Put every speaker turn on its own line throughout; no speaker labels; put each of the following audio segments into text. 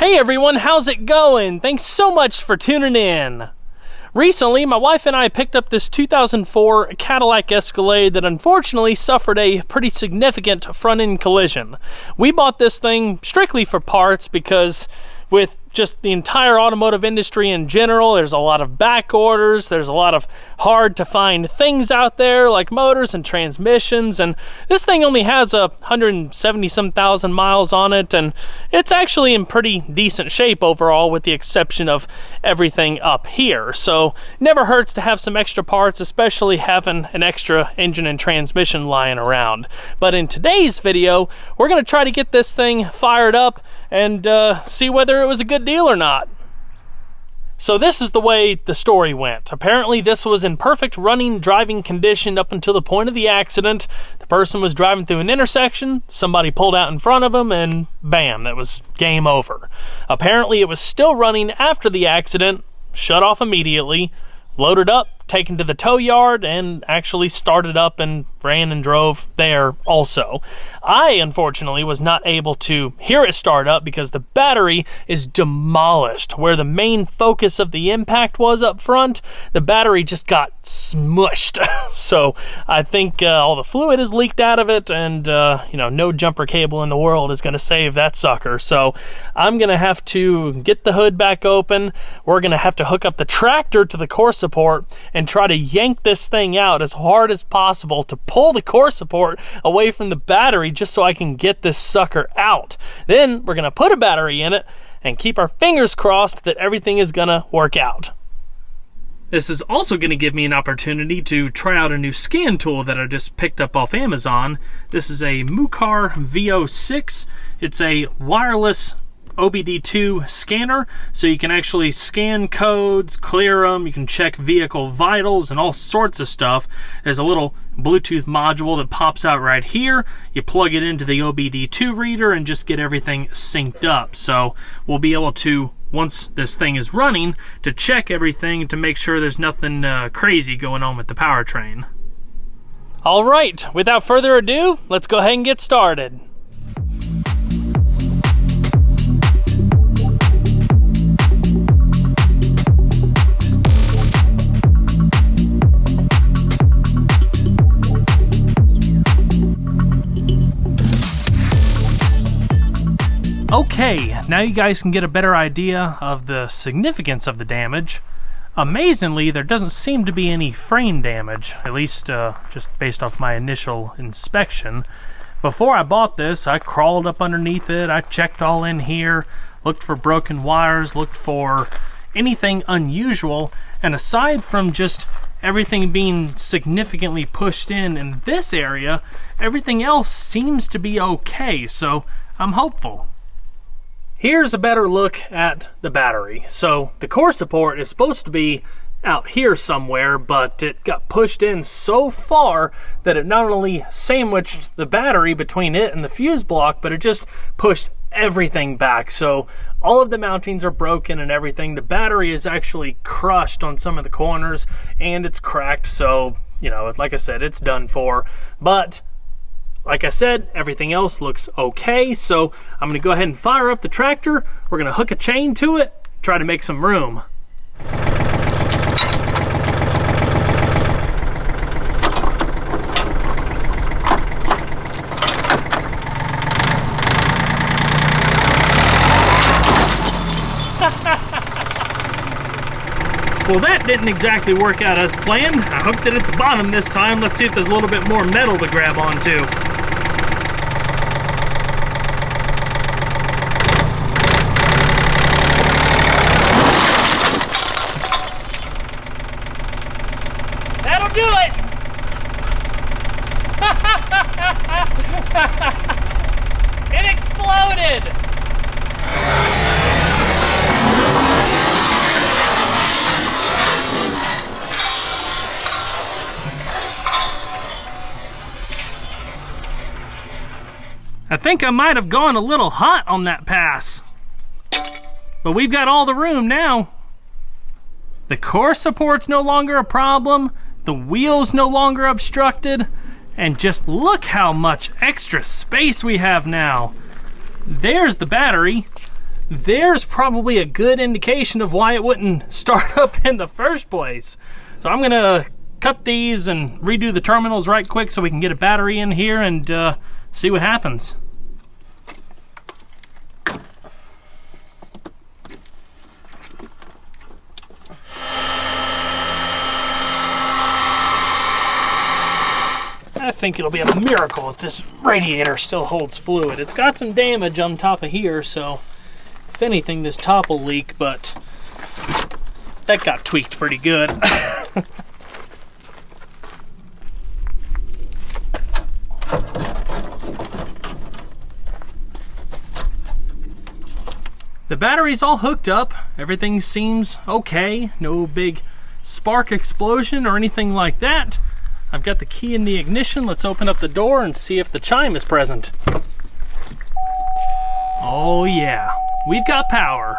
Hey everyone, how's it going? Thanks so much for tuning in. Recently, my wife and I picked up this 2004 Cadillac Escalade that unfortunately suffered a pretty significant front-end collision. We bought this thing strictly for parts because with just the entire automotive industry in general, there's a lot of back orders, there's a lot of hard to find things out there like motors and transmissions, and this thing only has 170 some thousand miles on it, and it's actually in pretty decent shape overall with the exception of everything up here. So never hurts to have some extra parts, especially having an extra engine and transmission lying around. But in today's video, we're going to try to get this thing fired up and see whether it was a good deal or not. So this is the way the story went. Apparently this was in perfect running driving condition up until the point of the accident. The person was driving through an intersection, somebody pulled out in front of him, and bam, that was game over. Apparently it was still running after the accident, shut off immediately, loaded up, taken to the tow yard, and actually started up and ran and drove there also. I, unfortunately, was not able to hear it start up because the battery is demolished. Where the main focus of the impact was up front, the battery just got smushed. So I think all the fluid is leaked out of it, and no jumper cable in the world is going to save that sucker. So I'm going to have to get the hood back open. We're going to have to hook up the tractor to the core support and try to yank this thing out as hard as possible to pull the core support away from the battery just so I can get this sucker out. Then we're going to put a battery in it and keep our fingers crossed that everything is going to work out. This is also going to give me an opportunity to try out a new scan tool that I just picked up off Amazon. This is a Mucar VO6. It's a wireless OBD2 scanner, so you can actually scan codes, clear them, you can check vehicle vitals and all sorts of stuff. There's a little Bluetooth module that pops out right here. You plug it into the OBD2 reader and just get everything synced up. So we'll be able to, once this thing is running, to check everything to make sure there's nothing crazy going on with the powertrain. All right, without further ado, let's go ahead and get started. Okay, now you guys can get a better idea of the significance of the damage. Amazingly, there doesn't seem to be any frame damage, at least just based off my initial inspection. Before I bought this, I crawled up underneath it, I checked all in here, looked for broken wires, looked for anything unusual, and aside from just everything being significantly pushed in this area, everything else seems to be okay, so I'm hopeful. Here's a better look at the battery. So the core support is supposed to be out here somewhere, but it got pushed in so far that it not only sandwiched the battery between it and the fuse block, but it just pushed everything back. So all of the mountings are broken and everything. The battery is actually crushed on some of the corners and it's cracked. So, like I said, it's done for. But like I said, everything else looks okay, so I'm going to go ahead and fire up the tractor. We're going to hook a chain to it, try to make some room. Well, that didn't exactly work out as planned. I hooked it at the bottom this time. Let's see if there's a little bit more metal to grab onto. That'll do it! It exploded! I think I might have gone a little hot on that pass. But we've got all the room now. The core support's no longer a problem. The wheel's no longer obstructed. And just look how much extra space we have now. There's the battery. there's probably a good indication of why it wouldn't start up in the first place. So I'm gonna cut these and redo the terminals right quick so we can get a battery in here and see what happens. I think it'll be a miracle if this radiator still holds fluid. It's got some damage on top of here, so if anything, this top will leak, but that got tweaked pretty good. The battery's all hooked up. Everything seems okay. No big spark explosion or anything like that. I've got the key in the ignition. Let's open up the door and see if the chime is present. Oh yeah, we've got power.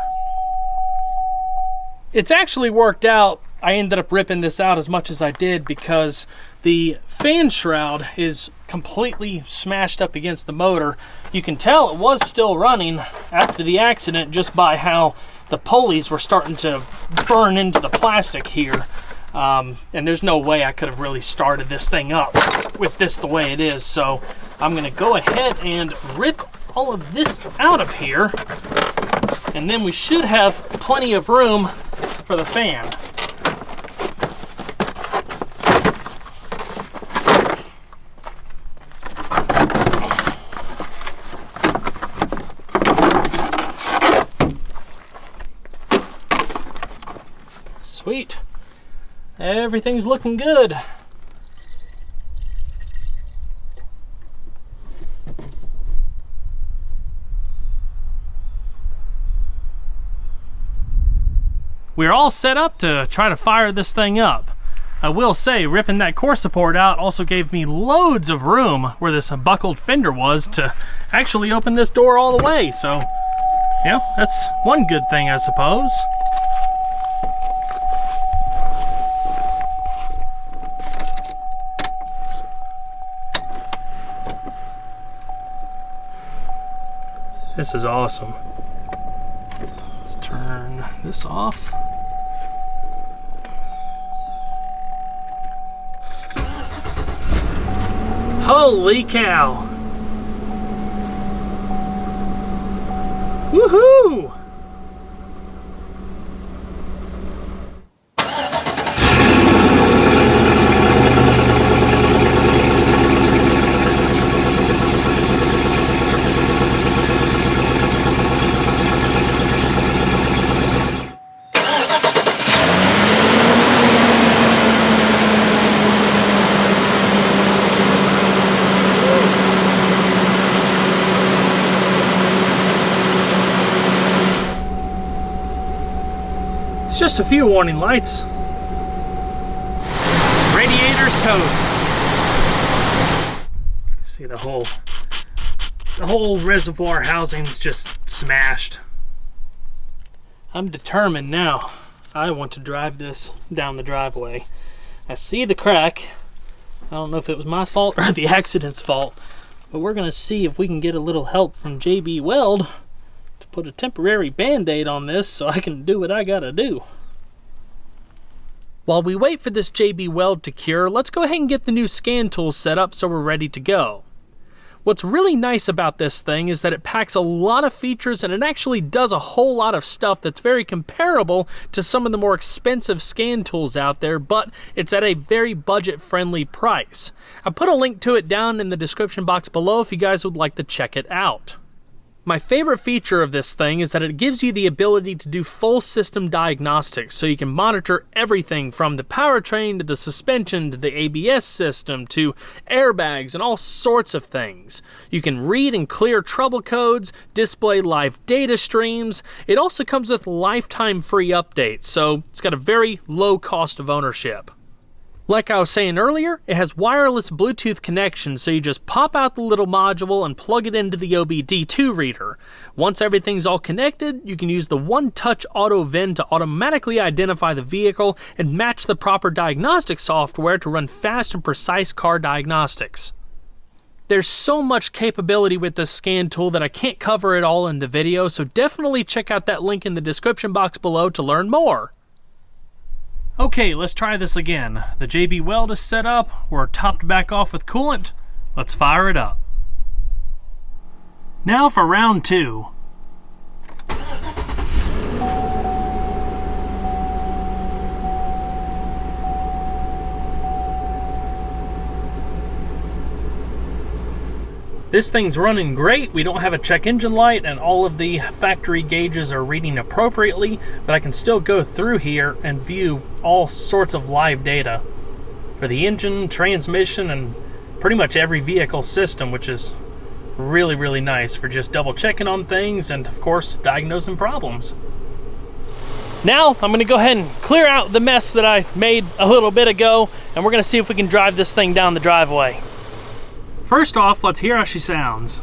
It's actually worked out. I ended up ripping this out as much as I did because the fan shroud is completely smashed up against the motor. You can tell it was still running after the accident just by how the pulleys were starting to burn into the plastic here. And there's no way I could have really started this thing up with this the way it is. So I'm gonna go ahead and rip all of this out of here, and then we should have plenty of room for the fan. Sweet. Everything's looking good. We're all set up to try to fire this thing up. I will say, ripping that core support out also gave me loads of room where this buckled fender was to actually open this door all the way. So, yeah, that's one good thing, I suppose. This is awesome. Let's turn this off. Holy cow! Woohoo! Just a few warning lights. Radiator's toast. See, the whole reservoir housing's just smashed. I'm determined now. I want to drive this down the driveway. I see the crack. I don't know if it was my fault or the accident's fault, but we're gonna see if we can get a little help from JB Weld to put a temporary band-aid on this so I can do what I gotta do. While we wait for this JB Weld to cure, let's go ahead and get the new scan tools set up so we're ready to go. What's really nice about this thing is that it packs a lot of features and it actually does a whole lot of stuff that's very comparable to some of the more expensive scan tools out there, but it's at a very budget-friendly price. I put a link to it down in the description box below if you guys would like to check it out. My favorite feature of this thing is that it gives you the ability to do full system diagnostics, so you can monitor everything from the powertrain to the suspension to the ABS system to airbags and all sorts of things. You can read and clear trouble codes, display live data streams. It also comes with lifetime free updates, so it's got a very low cost of ownership. Like I was saying earlier, it has wireless Bluetooth connection, so you just pop out the little module and plug it into the OBD2 reader. Once everything's all connected, you can use the one-touch auto VIN to automatically identify the vehicle and match the proper diagnostic software to run fast and precise car diagnostics. There's so much capability with this scan tool that I can't cover it all in the video, so definitely check out that link in the description box below to learn more. Okay, let's try this again. The JB Weld is set up. We're topped back off with coolant. Let's fire it up. Now for round 2. This thing's running great. We don't have a check engine light and all of the factory gauges are reading appropriately, but I can still go through here and view all sorts of live data for the engine, transmission, and pretty much every vehicle system, which is really, really nice for just double checking on things and, of course, diagnosing problems. Now, I'm going to go ahead and clear out the mess that I made a little bit ago, and we're going to see if we can drive this thing down the driveway. First off, let's hear how she sounds.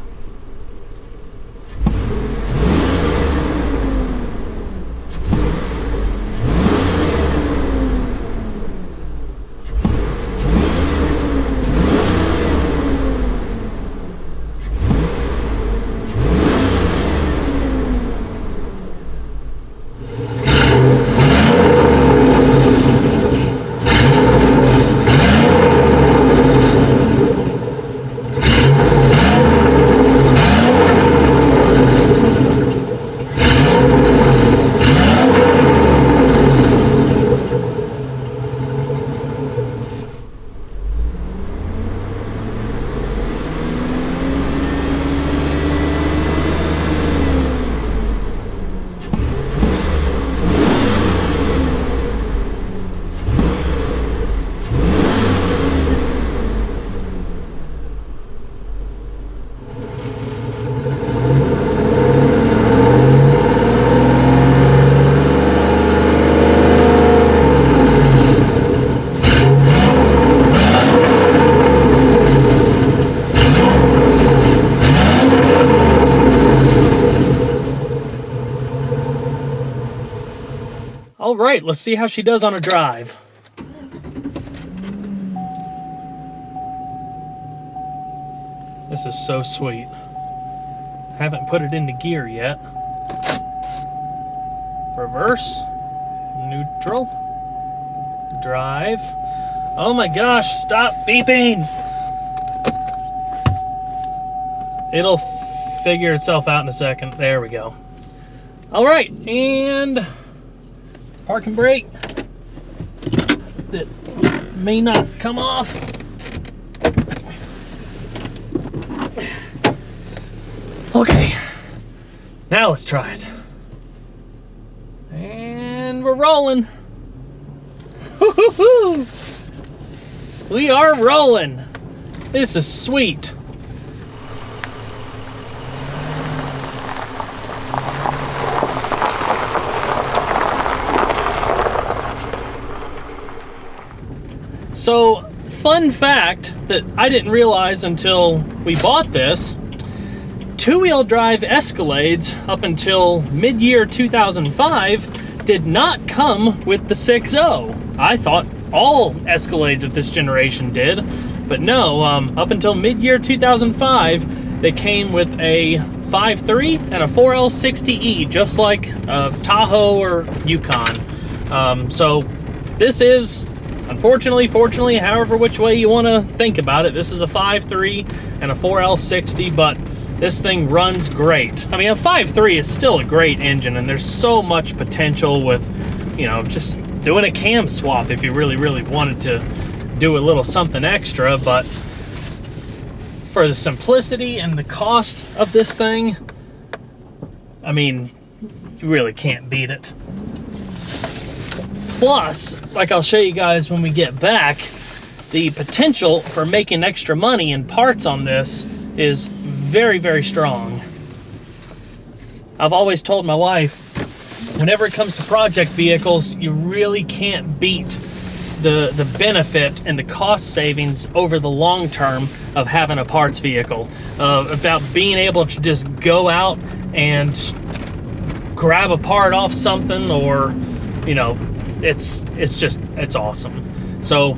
All right, let's see how she does on a drive. This is so sweet. Haven't put it into gear yet. Reverse, neutral, drive. Oh my gosh, stop beeping! It'll figure itself out in a second. There we go. All right, and parking brake that may not come off. Okay, now let's try it. And we're rolling. Woo-hoo-hoo. We are rolling. This is sweet. So, fun fact that I didn't realize until we bought this, two-wheel drive Escalades up until mid-year 2005 did not come with the 6.0. I thought all Escalades of this generation did, but no, up until mid-year 2005, they came with a 5.3 and a 4L60E, just like Tahoe or Yukon. So this is, unfortunately, fortunately, however which way you want to think about it, this is a 5.3 and a 4L60, but this thing runs great. I mean, a 5.3 is still a great engine, and there's so much potential with, you know, just doing a cam swap if you really, really wanted to do a little something extra, but for the simplicity and the cost of this thing, I mean, you really can't beat it. Plus, like I'll show you guys when we get back, the potential for making extra money in parts on this is very, very strong. I've always told my wife, whenever it comes to project vehicles, you really can't beat the benefit and the cost savings over the long term of having a parts vehicle. About being able to just go out and grab a part off something, or, you know, it's awesome. So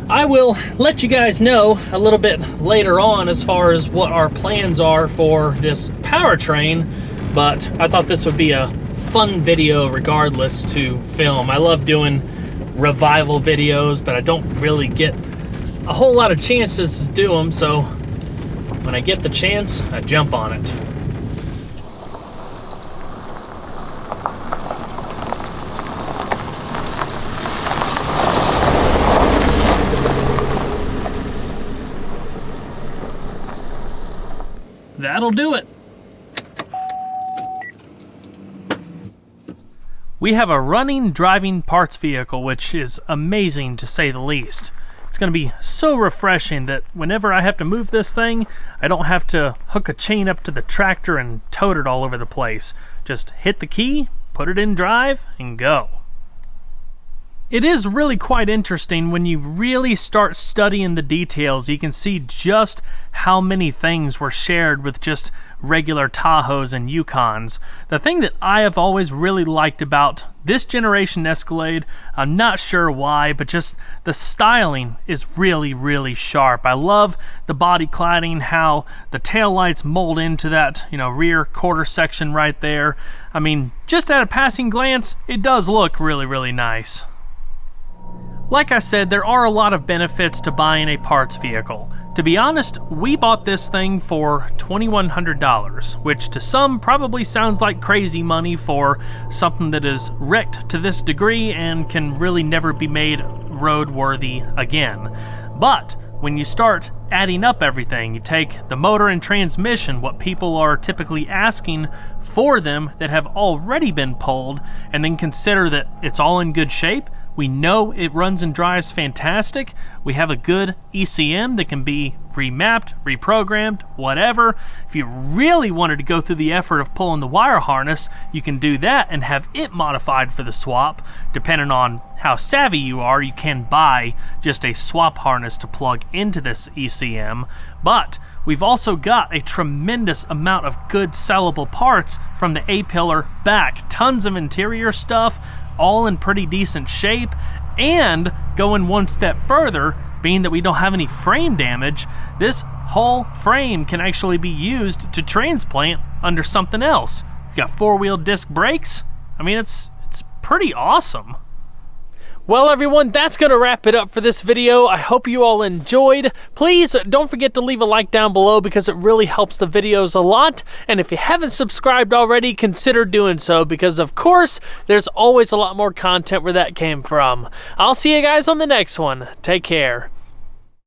I will let you guys know a little bit later on as far as what our plans are for this powertrain, but I thought this would be a fun video regardless to film. I love doing revival videos, but I don't really get a whole lot of chances to do them, so when I get the chance, I jump on it. That'll do it. We have a running, driving parts vehicle, which is amazing to say the least. It's going to be so refreshing that whenever I have to move this thing, I don't have to hook a chain up to the tractor and tote it all over the place. Just hit the key, put it in drive, and go. It is really quite interesting when you really start studying the details. You can see just how many things were shared with just regular Tahoes and Yukons. The thing that I have always really liked about this generation Escalade, I'm not sure why, but just the styling is really, really sharp. I love the body cladding, how the taillights mold into that, rear quarter section right there. I mean, just at a passing glance, it does look really, really nice. Like I said, there are a lot of benefits to buying a parts vehicle. To be honest, we bought this thing for $2,100, which to some probably sounds like crazy money for something that is wrecked to this degree and can really never be made roadworthy again. But when you start adding up everything, you take the motor and transmission, what people are typically asking for them that have already been pulled, and then consider that it's all in good shape. We know it runs and drives fantastic. We have a good ECM that can be remapped, reprogrammed, whatever. If you really wanted to go through the effort of pulling the wire harness, you can do that and have it modified for the swap. Depending on how savvy you are, you can buy just a swap harness to plug into this ECM. But we've also got a tremendous amount of good sellable parts from the A-pillar back. Tons of interior stuff, all in pretty decent shape, and going one step further, being that we don't have any frame damage, this whole frame can actually be used to transplant under something else. You've got four-wheel disc brakes. I mean, it's pretty awesome. Well, everyone, that's going to wrap it up for this video. I hope you all enjoyed. Please don't forget to leave a like down below because it really helps the videos a lot. And if you haven't subscribed already, consider doing so because, of course, there's always a lot more content where that came from. I'll see you guys on the next one. Take care.